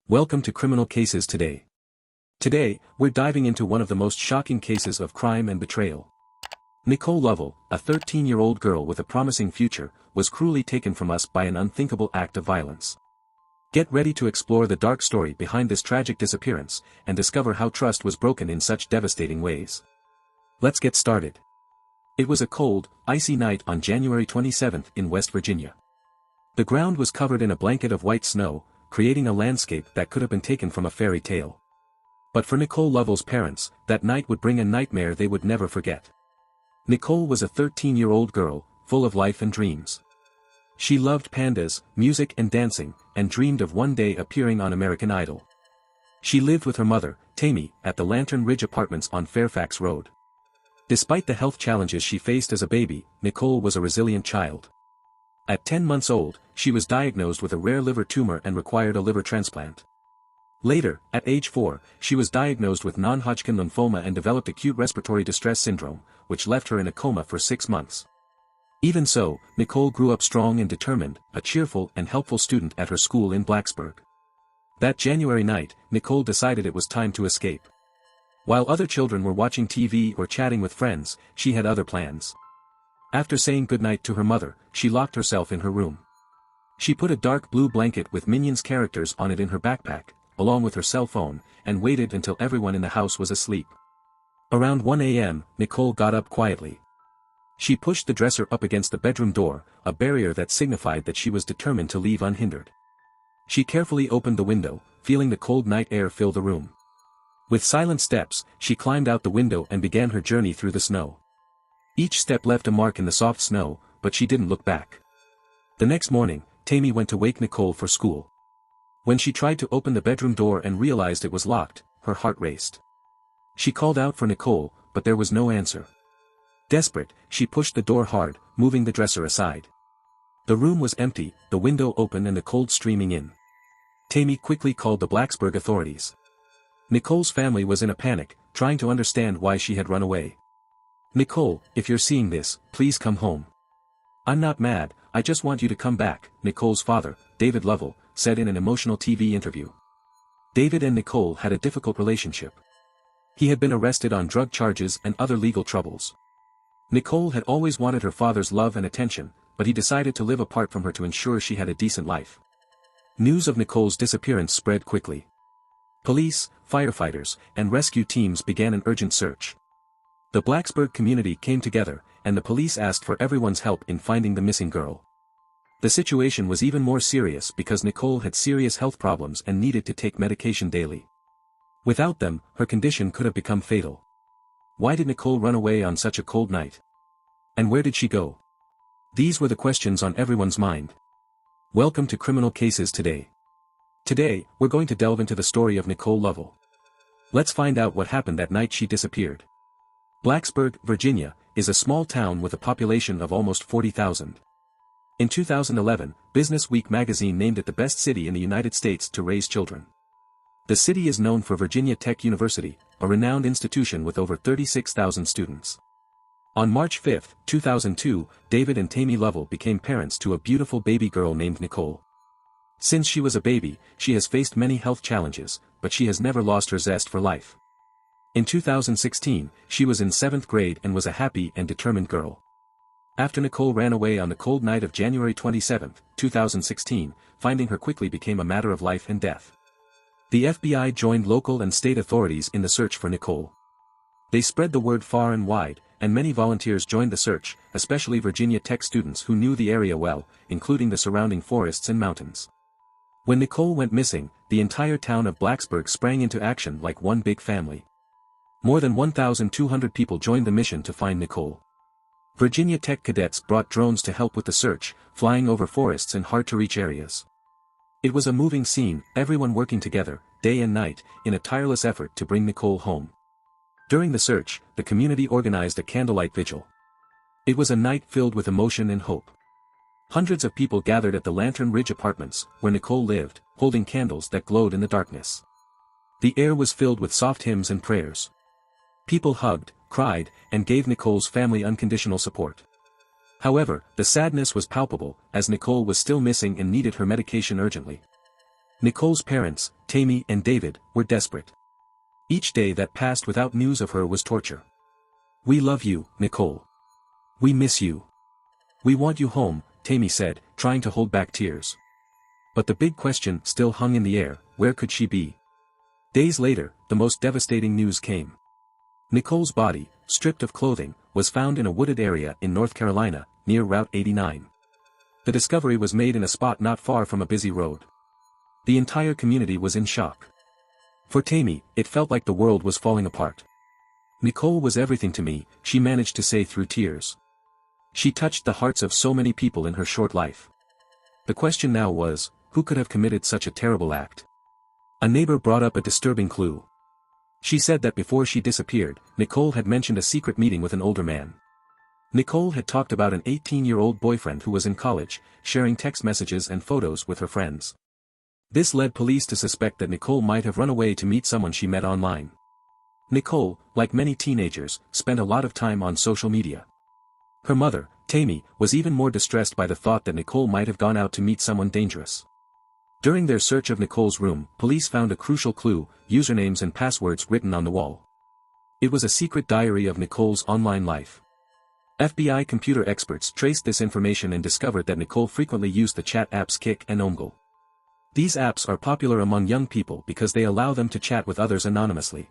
Welcome to Criminal Cases Today. Today, we're diving into one of the most shocking cases of crime and betrayal. Nicole Lovell, a 13-year-old girl with a promising future, was cruelly taken from us by an unthinkable act of violence. Get ready to explore the dark story behind this tragic disappearance, and discover how trust was broken in such devastating ways. Let's get started. It was a cold, icy night on January 27 in West Virginia. The ground was covered in a blanket of white snow, creating a landscape that could have been taken from a fairy tale. But for Nicole Lovell's parents, that night would bring a nightmare they would never forget. Nicole was a 13-year-old girl, full of life and dreams. She loved pandas, music and dancing, and dreamed of one day appearing on American Idol. She lived with her mother, Tammy, at the Lantern Ridge Apartments on Fairfax Road. Despite the health challenges she faced as a baby, Nicole was a resilient child. At 10 months old, she was diagnosed with a rare liver tumor and required a liver transplant. Later, at age 4, she was diagnosed with non-Hodgkin lymphoma and developed acute respiratory distress syndrome, which left her in a coma for 6 months. Even so, Nicole grew up strong and determined, a cheerful and helpful student at her school in Blacksburg. That January night, Nicole decided it was time to escape. While other children were watching TV or chatting with friends, she had other plans. After saying goodnight to her mother, she locked herself in her room. She put a dark blue blanket with Minions characters on it in her backpack, along with her cell phone, and waited until everyone in the house was asleep. Around 1 a.m., Nicole got up quietly. She pushed the dresser up against the bedroom door, a barrier that signified that she was determined to leave unhindered. She carefully opened the window, feeling the cold night air fill the room. With silent steps, she climbed out the window and began her journey through the snow. Each step left a mark in the soft snow, but she didn't look back. The next morning, Tammy went to wake Nicole for school. When she tried to open the bedroom door and realized it was locked, her heart raced. She called out for Nicole, but there was no answer. Desperate, she pushed the door hard, moving the dresser aside. The room was empty, the window open and the cold streaming in. Tammy quickly called the Blacksburg authorities. Nicole's family was in a panic, trying to understand why she had run away. "Nicole, if you're seeing this, please come home." "I'm not mad, I just want you to come back," Nicole's father, David Lovell, said in an emotional TV interview. David and Nicole had a difficult relationship. He had been arrested on drug charges and other legal troubles. Nicole had always wanted her father's love and attention, but he decided to live apart from her to ensure she had a decent life. News of Nicole's disappearance spread quickly. Police, firefighters, and rescue teams began an urgent search. The Blacksburg community came together, and the police asked for everyone's help in finding the missing girl. The situation was even more serious because Nicole had serious health problems and needed to take medication daily. Without them, her condition could have become fatal. Why did Nicole run away on such a cold night? And where did she go? These were the questions on everyone's mind. Welcome to Criminal Cases Today. Today, we're going to delve into the story of Nicole Lovell. Let's find out what happened that night she disappeared. Blacksburg, Virginia, is a small town with a population of almost 40,000. In 2011, Business Week magazine named it the best city in the United States to raise children. The city is known for Virginia Tech University, a renowned institution with over 36,000 students. On March 5, 2002, David and Tammy Lovell became parents to a beautiful baby girl named Nicole. Since she was a baby, she has faced many health challenges, but she has never lost her zest for life. In 2016, she was in 7th grade and was a happy and determined girl. After Nicole ran away on the cold night of January 27, 2016, finding her quickly became a matter of life and death. The FBI joined local and state authorities in the search for Nicole. They spread the word far and wide, and many volunteers joined the search, especially Virginia Tech students who knew the area well, including the surrounding forests and mountains. When Nicole went missing, the entire town of Blacksburg sprang into action like one big family. More than 1,200 people joined the mission to find Nicole. Virginia Tech cadets brought drones to help with the search, flying over forests and hard-to-reach areas. It was a moving scene, everyone working together, day and night, in a tireless effort to bring Nicole home. During the search, the community organized a candlelight vigil. It was a night filled with emotion and hope. Hundreds of people gathered at the Lantern Ridge Apartments, where Nicole lived, holding candles that glowed in the darkness. The air was filled with soft hymns and prayers. People hugged, cried, and gave Nicole's family unconditional support. However, the sadness was palpable, as Nicole was still missing and needed her medication urgently. Nicole's parents, Tammy and David, were desperate. Each day that passed without news of her was torture. "We love you, Nicole. We miss you. We want you home," Tammy said, trying to hold back tears. But the big question still hung in the air: where could she be? Days later, the most devastating news came. Nicole's body, stripped of clothing, was found in a wooded area in North Carolina, near Route 89. The discovery was made in a spot not far from a busy road. The entire community was in shock. For Tammy, it felt like the world was falling apart. "Nicole was everything to me," she managed to say through tears. She touched the hearts of so many people in her short life. The question now was, who could have committed such a terrible act? A neighbor brought up a disturbing clue. She said that before she disappeared, Nicole had mentioned a secret meeting with an older man. Nicole had talked about an 18-year-old boyfriend who was in college, sharing text messages and photos with her friends. This led police to suspect that Nicole might have run away to meet someone she met online. Nicole, like many teenagers, spent a lot of time on social media. Her mother, Tammy, was even more distressed by the thought that Nicole might have gone out to meet someone dangerous. During their search of Nicole's room, police found a crucial clue: usernames and passwords written on the wall. It was a secret diary of Nicole's online life. FBI computer experts traced this information and discovered that Nicole frequently used the chat apps Kik and Omegle. These apps are popular among young people because they allow them to chat with others anonymously.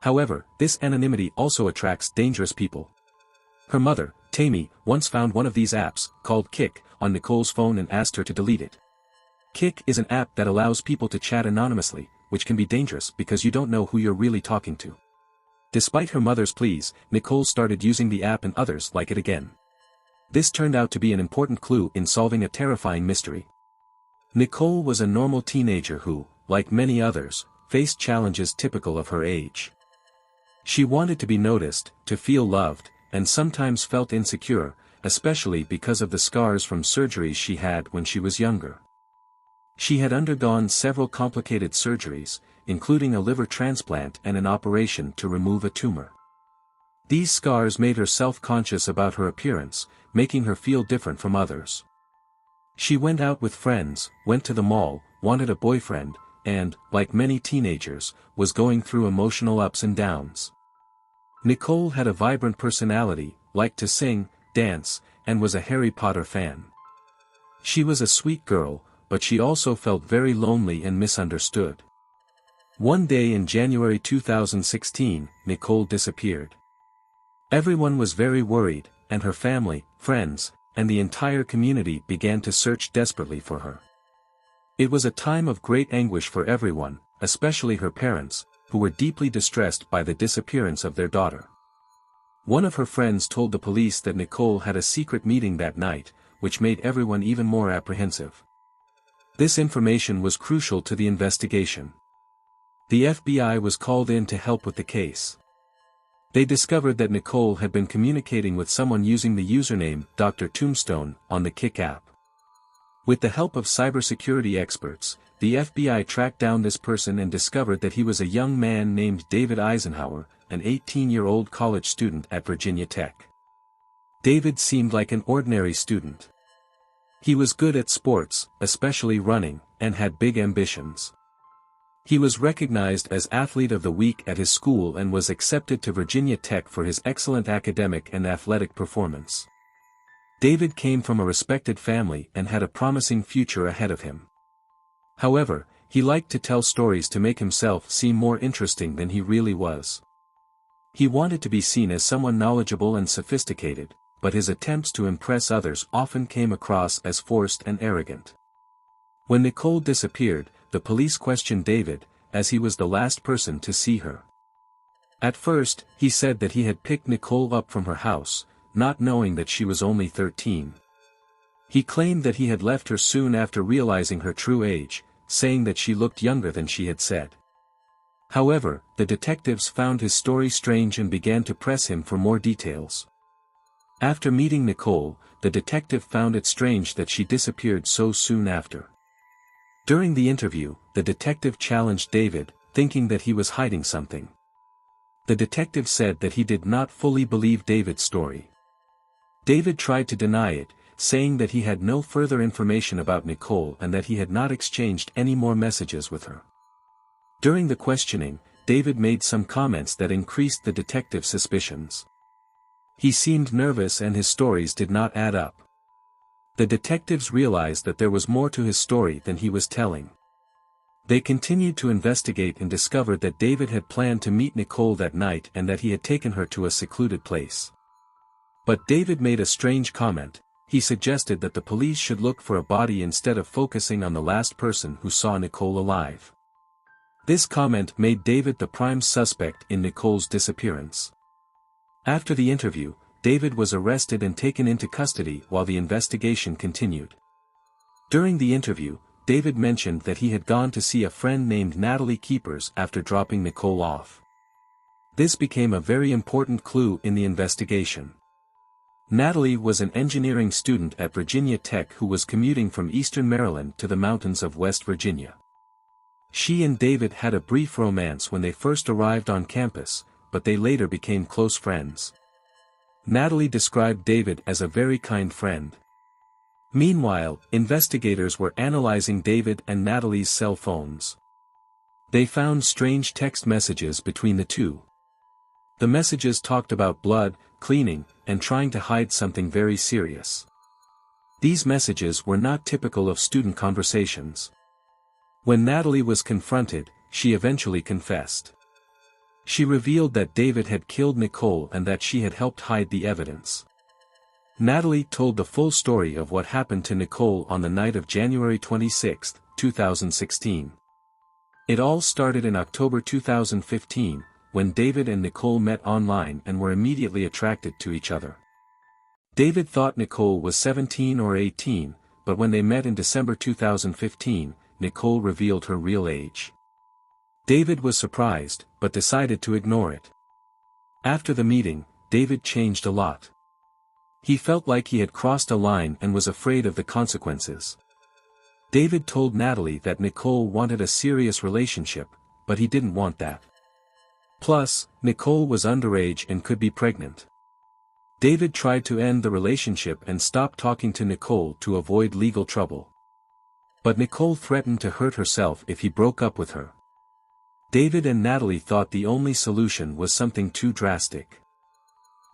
However, this anonymity also attracts dangerous people. Her mother, Tammy, once found one of these apps, called Kik, on Nicole's phone and asked her to delete it. Kik is an app that allows people to chat anonymously, which can be dangerous because you don't know who you're really talking to. Despite her mother's pleas, Nicole started using the app and others like it again. This turned out to be an important clue in solving a terrifying mystery. Nicole was a normal teenager who, like many others, faced challenges typical of her age. She wanted to be noticed, to feel loved, and sometimes felt insecure, especially because of the scars from surgeries she had when she was younger. She had undergone several complicated surgeries, including a liver transplant and an operation to remove a tumor. These scars made her self-conscious about her appearance, making her feel different from others. She went out with friends, went to the mall, wanted a boyfriend, and, like many teenagers, was going through emotional ups and downs. Nicole had a vibrant personality, liked to sing, dance, and was a Harry Potter fan. She was a sweet girl, but she also felt very lonely and misunderstood. One day in January 2016, Nicole disappeared. Everyone was very worried, and her family, friends, and the entire community began to search desperately for her. It was a time of great anguish for everyone, especially her parents, who were deeply distressed by the disappearance of their daughter. One of her friends told the police that Nicole had a secret meeting that night, which made everyone even more apprehensive. This information was crucial to the investigation. The FBI was called in to help with the case. They discovered that Nicole had been communicating with someone using the username Dr. Tombstone on the Kik app. With the help of cybersecurity experts, the FBI tracked down this person and discovered that he was a young man named David Eisenhower, an 18-year-old college student at Virginia Tech. David seemed like an ordinary student. He was good at sports, especially running, and had big ambitions. He was recognized as Athlete of the Week at his school and was accepted to Virginia Tech for his excellent academic and athletic performance. David came from a respected family and had a promising future ahead of him. However, he liked to tell stories to make himself seem more interesting than he really was. He wanted to be seen as someone knowledgeable and sophisticated, but his attempts to impress others often came across as forced and arrogant. When Nicole disappeared, the police questioned David, as he was the last person to see her. At first, he said that he had picked Nicole up from her house, not knowing that she was only 13. He claimed that he had left her soon after realizing her true age, saying that she looked younger than she had said. However, the detectives found his story strange and began to press him for more details. After meeting Nicole, the detective found it strange that she disappeared so soon after. During the interview, the detective challenged David, thinking that he was hiding something. The detective said that he did not fully believe David's story. David tried to deny it, saying that he had no further information about Nicole and that he had not exchanged any more messages with her. During the questioning, David made some comments that increased the detective's suspicions. He seemed nervous and his stories did not add up. The detectives realized that there was more to his story than he was telling. They continued to investigate and discovered that David had planned to meet Nicole that night and that he had taken her to a secluded place. But David made a strange comment. He suggested that the police should look for a body instead of focusing on the last person who saw Nicole alive. This comment made David the prime suspect in Nicole's disappearance. After the interview, David was arrested and taken into custody while the investigation continued. During the interview, David mentioned that he had gone to see a friend named Natalie Keepers after dropping Nicole off. This became a very important clue in the investigation. Natalie was an engineering student at Virginia Tech who was commuting from eastern Maryland to the mountains of West Virginia. She and David had a brief romance when they first arrived on campus, but they later became close friends. Natalie described David as a very kind friend. Meanwhile, investigators were analyzing David and Natalie's cell phones. They found strange text messages between the two. The messages talked about blood, cleaning, and trying to hide something very serious. These messages were not typical of student conversations. When Natalie was confronted, she eventually confessed. She revealed that David had killed Nicole and that she had helped hide the evidence. Natalie told the full story of what happened to Nicole on the night of January 26, 2016. It all started in October 2015, when David and Nicole met online and were immediately attracted to each other. David thought Nicole was 17 or 18, but when they met in December 2015, Nicole revealed her real age. David was surprised, but decided to ignore it. After the meeting, David changed a lot. He felt like he had crossed a line and was afraid of the consequences. David told Natalie that Nicole wanted a serious relationship, but he didn't want that. Plus, Nicole was underage and could be pregnant. David tried to end the relationship and stop talking to Nicole to avoid legal trouble. But Nicole threatened to hurt herself if he broke up with her. David and Natalie thought the only solution was something too drastic.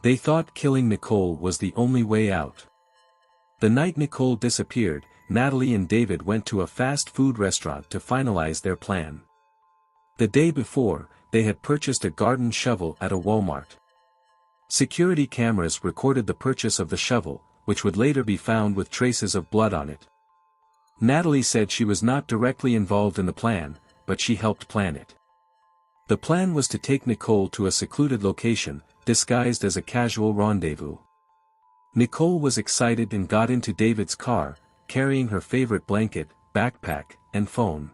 They thought killing Nicole was the only way out. The night Nicole disappeared, Natalie and David went to a fast food restaurant to finalize their plan. The day before, they had purchased a garden shovel at a Walmart. Security cameras recorded the purchase of the shovel, which would later be found with traces of blood on it. Natalie said she was not directly involved in the plan, but she helped plan it. The plan was to take Nicole to a secluded location, disguised as a casual rendezvous. Nicole was excited and got into David's car, carrying her favorite blanket, backpack, and phone.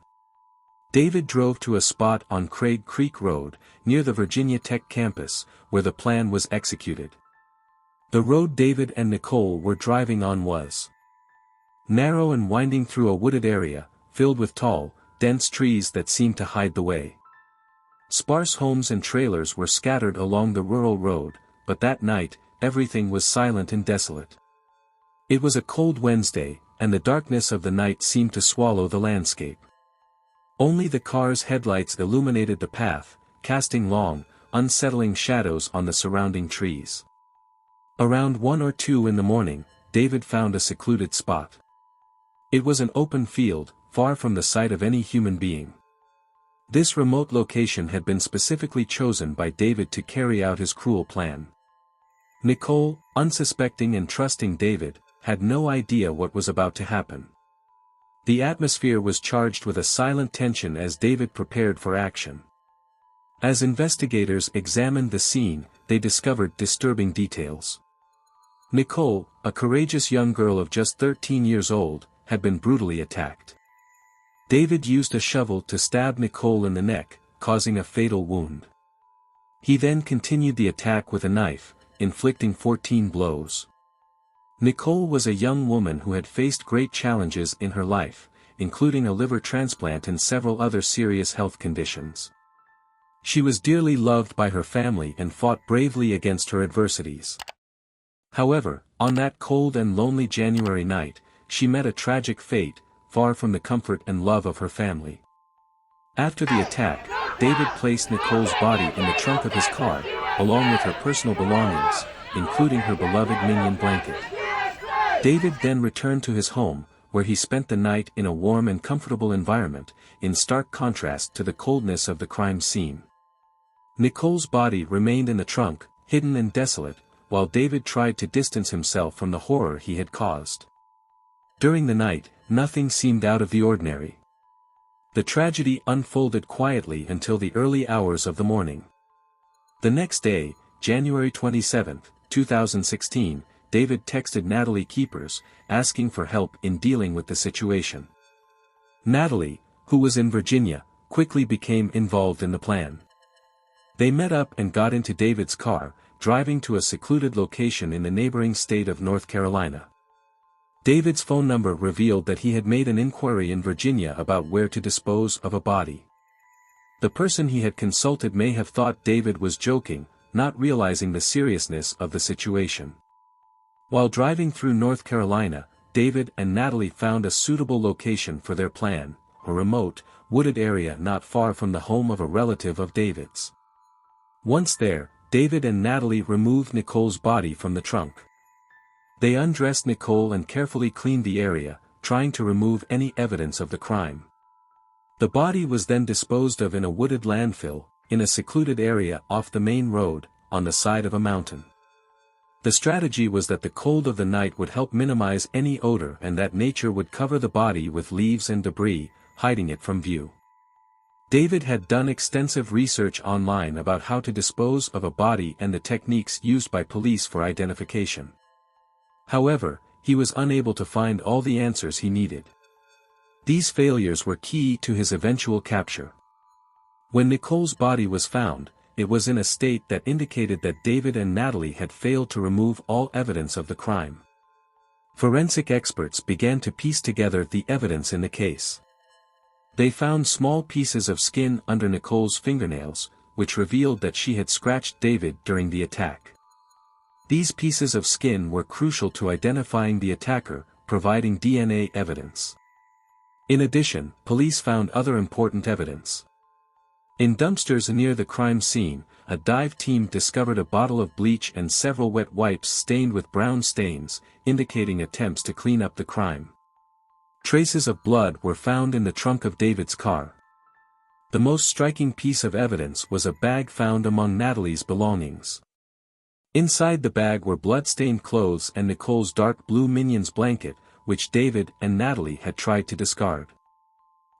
David drove to a spot on Craig Creek Road, near the Virginia Tech campus, where the plan was executed. The road David and Nicole were driving on was narrow and winding through a wooded area, filled with tall, dense trees that seemed to hide the way. Sparse homes and trailers were scattered along the rural road, but that night, everything was silent and desolate. It was a cold Wednesday, and the darkness of the night seemed to swallow the landscape. Only the car's headlights illuminated the path, casting long, unsettling shadows on the surrounding trees. Around 1 or 2 in the morning, David found a secluded spot. It was an open field, far from the sight of any human being. This remote location had been specifically chosen by David to carry out his cruel plan. Nicole, unsuspecting and trusting David, had no idea what was about to happen. The atmosphere was charged with a silent tension as David prepared for action. As investigators examined the scene, they discovered disturbing details. Nicole, a courageous young girl of just 13 years old, had been brutally attacked. David used a shovel to stab Nicole in the neck, causing a fatal wound. He then continued the attack with a knife, inflicting 14 blows. Nicole was a young woman who had faced great challenges in her life, including a liver transplant and several other serious health conditions. She was dearly loved by her family and fought bravely against her adversities. However, on that cold and lonely January night, she met a tragic fate, far from the comfort and love of her family. After the attack, David placed Nicole's body in the trunk of his car, along with her personal belongings, including her beloved Minion blanket. David then returned to his home, where he spent the night in a warm and comfortable environment, in stark contrast to the coldness of the crime scene. Nicole's body remained in the trunk, hidden and desolate, while David tried to distance himself from the horror he had caused. During the night, nothing seemed out of the ordinary. The tragedy unfolded quietly until the early hours of the morning. The next day, January 27, 2016, David texted Natalie Keepers, asking for help in dealing with the situation. Natalie, who was in Virginia, quickly became involved in the plan. They met up and got into David's car, driving to a secluded location in the neighboring state of North Carolina. David's phone number revealed that he had made an inquiry in Virginia about where to dispose of a body. The person he had consulted may have thought David was joking, not realizing the seriousness of the situation. While driving through North Carolina, David and Natalie found a suitable location for their plan, a remote, wooded area not far from the home of a relative of David's. Once there, David and Natalie removed Nicole's body from the trunk. They undressed Nicole and carefully cleaned the area, trying to remove any evidence of the crime. The body was then disposed of in a wooded landfill, in a secluded area off the main road, on the side of a mountain. The strategy was that the cold of the night would help minimize any odor and that nature would cover the body with leaves and debris, hiding it from view. David had done extensive research online about how to dispose of a body and the techniques used by police for identification. However, he was unable to find all the answers he needed. These failures were key to his eventual capture. When Nicole's body was found, it was in a state that indicated that David and Natalie had failed to remove all evidence of the crime. Forensic experts began to piece together the evidence in the case. They found small pieces of skin under Nicole's fingernails, which revealed that she had scratched David during the attack. These pieces of skin were crucial to identifying the attacker, providing DNA evidence. In addition, police found other important evidence. In dumpsters near the crime scene, a dive team discovered a bottle of bleach and several wet wipes stained with brown stains, indicating attempts to clean up the crime. Traces of blood were found in the trunk of David's car. The most striking piece of evidence was a bag found among Natalie's belongings. Inside the bag were blood-stained clothes and Nicole's dark blue Minion's blanket, which David and Natalie had tried to discard.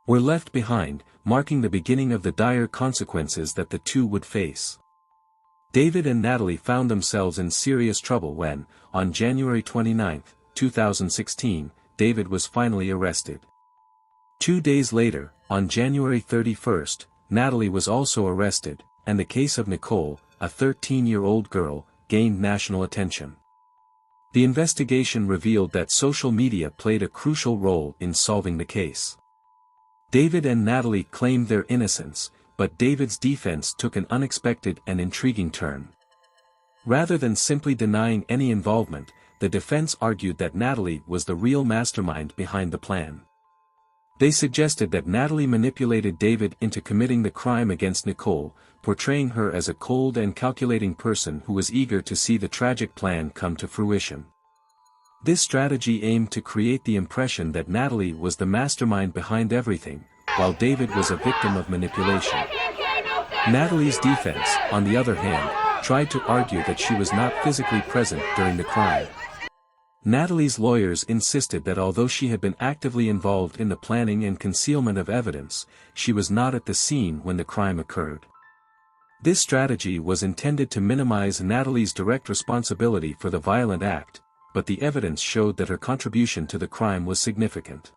Were left behind, marking the beginning of the dire consequences that the two would face. David and Natalie found themselves in serious trouble when, on January 29, 2016, David was finally arrested. 2 days later, on January 31, Natalie was also arrested, and the case of Nicole, a 13-year-old girl, gained national attention. The investigation revealed that social media played a crucial role in solving the case. David and Natalie claimed their innocence, but David's defense took an unexpected and intriguing turn. Rather than simply denying any involvement, the defense argued that Natalie was the real mastermind behind the plan. They suggested that Natalie manipulated David into committing the crime against Nicole, portraying her as a cold and calculating person who was eager to see the tragic plan come to fruition. This strategy aimed to create the impression that Natalie was the mastermind behind everything, while David was a victim of manipulation. Natalie's defense, on the other hand, tried to argue that she was not physically present during the crime. Natalie's lawyers insisted that although she had been actively involved in the planning and concealment of evidence, she was not at the scene when the crime occurred. This strategy was intended to minimize Natalie's direct responsibility for the violent act, but the evidence showed that her contribution to the crime was significant.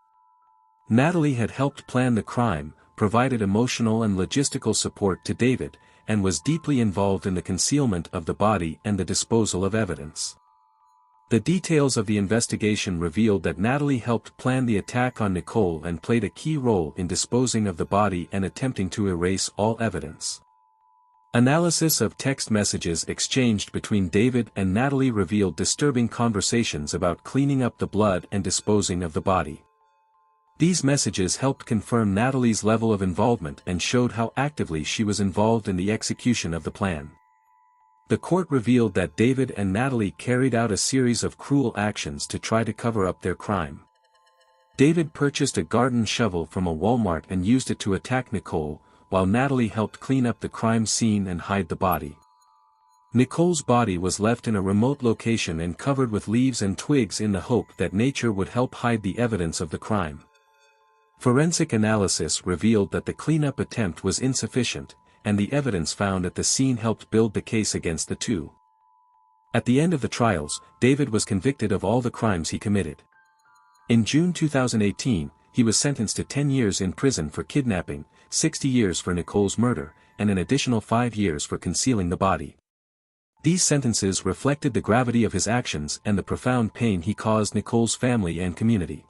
Natalie had helped plan the crime, provided emotional and logistical support to David, and was deeply involved in the concealment of the body and the disposal of evidence. The details of the investigation revealed that Natalie helped plan the attack on Nicole and played a key role in disposing of the body and attempting to erase all evidence. Analysis of text messages exchanged between David and Natalie revealed disturbing conversations about cleaning up the blood and disposing of the body. These messages helped confirm Natalie's level of involvement and showed how actively she was involved in the execution of the plan. The court revealed that David and Natalie carried out a series of cruel actions to try to cover up their crime. David purchased a garden shovel from a Walmart and used it to attack Nicole, while Natalie helped clean up the crime scene and hide the body. Nicole's body was left in a remote location and covered with leaves and twigs in the hope that nature would help hide the evidence of the crime. Forensic analysis revealed that the cleanup attempt was insufficient, and the evidence found at the scene helped build the case against the two. At the end of the trials, David was convicted of all the crimes he committed. In June 2018, he was sentenced to 10 years in prison for kidnapping, 60 years for Nicole's murder, and an additional 5 years for concealing the body. These sentences reflected the gravity of his actions and the profound pain he caused Nicole's family and community.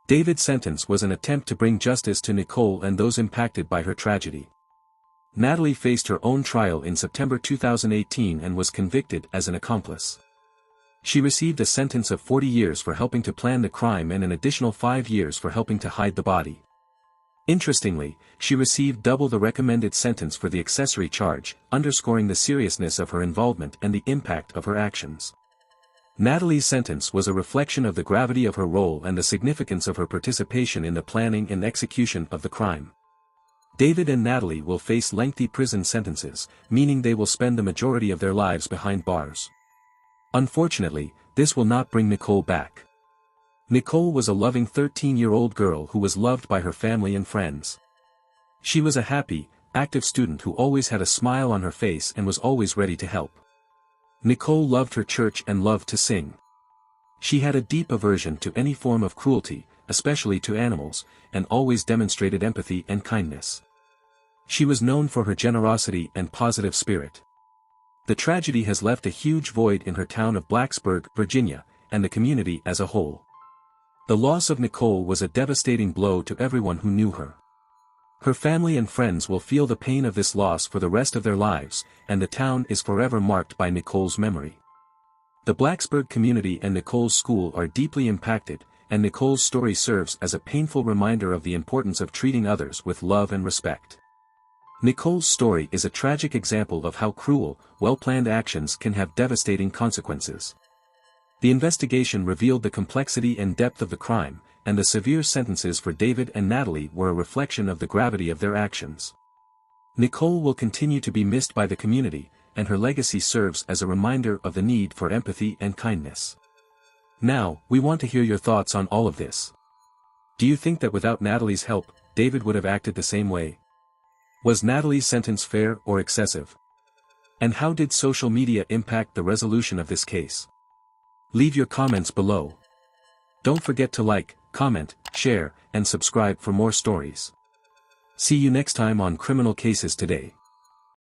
David's sentence was an attempt to bring justice to Nicole and those impacted by her tragedy. Natalie faced her own trial in September 2018 and was convicted as an accomplice. She received a sentence of 40 years for helping to plan the crime and an additional 5 years for helping to hide the body. Interestingly, she received double the recommended sentence for the accessory charge, underscoring the seriousness of her involvement and the impact of her actions. Natalie's sentence was a reflection of the gravity of her role and the significance of her participation in the planning and execution of the crime. David and Natalie will face lengthy prison sentences, meaning they will spend the majority of their lives behind bars. Unfortunately, this will not bring Nicole back. Nicole was a loving 13-year-old girl who was loved by her family and friends. She was a happy, active student who always had a smile on her face and was always ready to help. Nicole loved her church and loved to sing. She had a deep aversion to any form of cruelty, especially to animals, and always demonstrated empathy and kindness. She was known for her generosity and positive spirit. The tragedy has left a huge void in her town of Blacksburg, Virginia, and the community as a whole. The loss of Nicole was a devastating blow to everyone who knew her. Her family and friends will feel the pain of this loss for the rest of their lives, and the town is forever marked by Nicole's memory. The Blacksburg community and Nicole's school are deeply impacted, and Nicole's story serves as a painful reminder of the importance of treating others with love and respect. Nicole's story is a tragic example of how cruel, well-planned actions can have devastating consequences. The investigation revealed the complexity and depth of the crime, and the severe sentences for David and Natalie were a reflection of the gravity of their actions. Nicole will continue to be missed by the community, and her legacy serves as a reminder of the need for empathy and kindness. Now, we want to hear your thoughts on all of this. Do you think that without Natalie's help, David would have acted the same way? Was Natalie's sentence fair or excessive? And how did social media impact the resolution of this case? Leave your comments below. Don't forget to like, comment, share, and subscribe for more stories. See you next time on Criminal Cases Today.